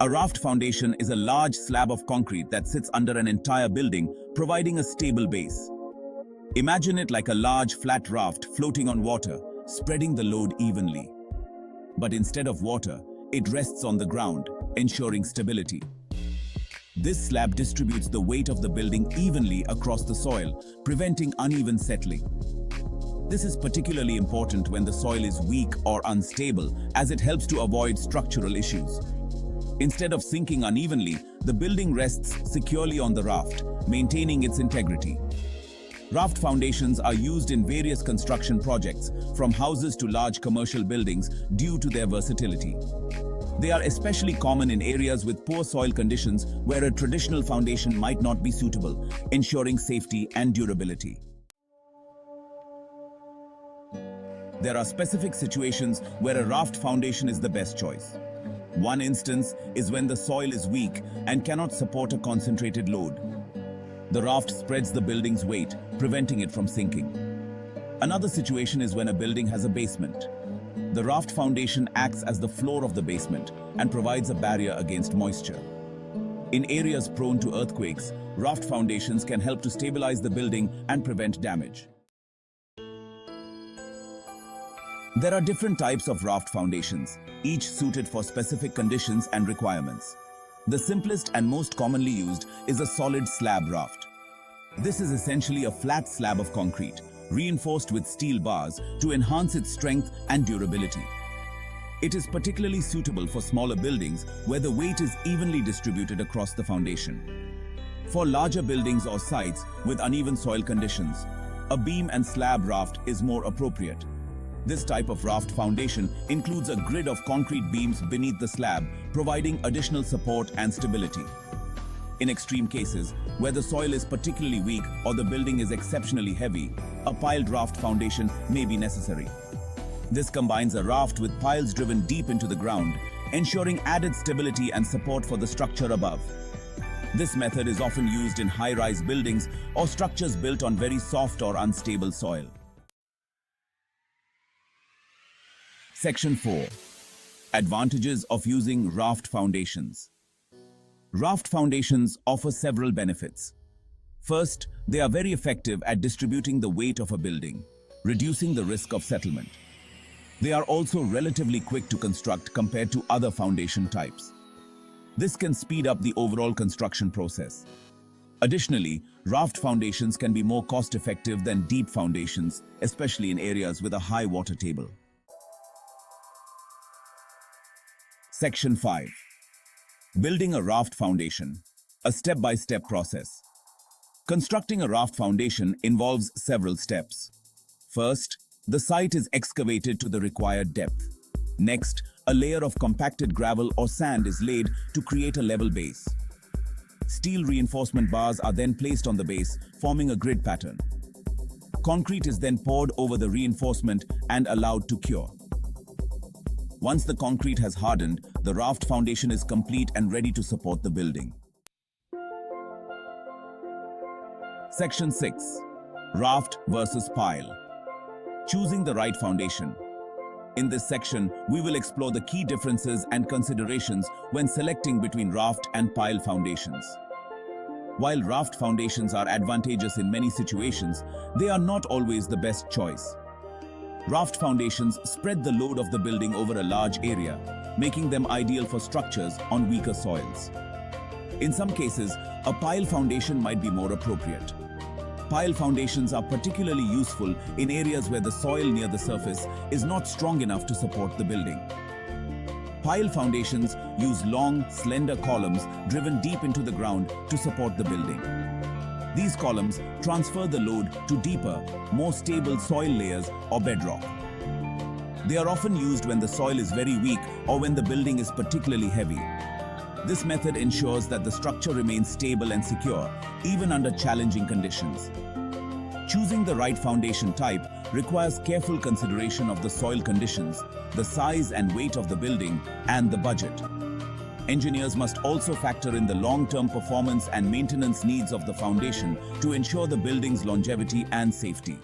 A raft foundation is a large slab of concrete that sits under an entire building, providing a stable base. Imagine it like a large flat raft floating on water, spreading the load evenly. But instead of water, it rests on the ground, ensuring stability. This slab distributes the weight of the building evenly across the soil, preventing uneven settling. This is particularly important when the soil is weak or unstable, as it helps to avoid structural issues. Instead of sinking unevenly, the building rests securely on the raft, maintaining its integrity. Raft foundations are used in various construction projects, from houses to large commercial buildings, due to their versatility. They are especially common in areas with poor soil conditions where a traditional foundation might not be suitable, ensuring safety and durability. There are specific situations where a raft foundation is the best choice. One instance is when the soil is weak and cannot support a concentrated load. The raft spreads the building's weight, preventing it from sinking. Another situation is when a building has a basement. The raft foundation acts as the floor of the basement and provides a barrier against moisture. In areas prone to earthquakes, raft foundations can help to stabilize the building and prevent damage. There are different types of raft foundations, each suited for specific conditions and requirements. The simplest and most commonly used is a solid slab raft. This is essentially a flat slab of concrete, reinforced with steel bars to enhance its strength and durability. It is particularly suitable for smaller buildings where the weight is evenly distributed across the foundation. For larger buildings or sites with uneven soil conditions, a beam and slab raft is more appropriate. This type of raft foundation includes a grid of concrete beams beneath the slab, providing additional support and stability. In extreme cases, where the soil is particularly weak or the building is exceptionally heavy, a piled raft foundation may be necessary. This combines a raft with piles driven deep into the ground, ensuring added stability and support for the structure above. This method is often used in high-rise buildings or structures built on very soft or unstable soil. Section 4. Advantages of using raft foundations. Raft foundations offer several benefits. First, they are very effective at distributing the weight of a building, reducing the risk of settlement. They are also relatively quick to construct compared to other foundation types. This can speed up the overall construction process. Additionally, raft foundations can be more cost-effective than deep foundations, especially in areas with a high water table. Section 5. Building a raft foundation, a step-by-step process. Constructing a raft foundation involves several steps. First, the site is excavated to the required depth. Next, a layer of compacted gravel or sand is laid to create a level base. Steel reinforcement bars are then placed on the base, forming a grid pattern. Concrete is then poured over the reinforcement and allowed to cure. Once the concrete has hardened, the raft foundation is complete and ready to support the building. Section 6. Raft versus pile. Choosing the right foundation. In this section, we will explore the key differences and considerations when selecting between raft and pile foundations. While raft foundations are advantageous in many situations, they are not always the best choice. Raft foundations spread the load of the building over a large area, making them ideal for structures on weaker soils. In some cases, a pile foundation might be more appropriate. Pile foundations are particularly useful in areas where the soil near the surface is not strong enough to support the building. Pile foundations use long, slender columns driven deep into the ground to support the building. These columns transfer the load to deeper, more stable soil layers or bedrock. They are often used when the soil is very weak or when the building is particularly heavy. This method ensures that the structure remains stable and secure, even under challenging conditions. Choosing the right foundation type requires careful consideration of the soil conditions, the size and weight of the building, and the budget. Engineers must also factor in the long-term performance and maintenance needs of the foundation to ensure the building's longevity and safety.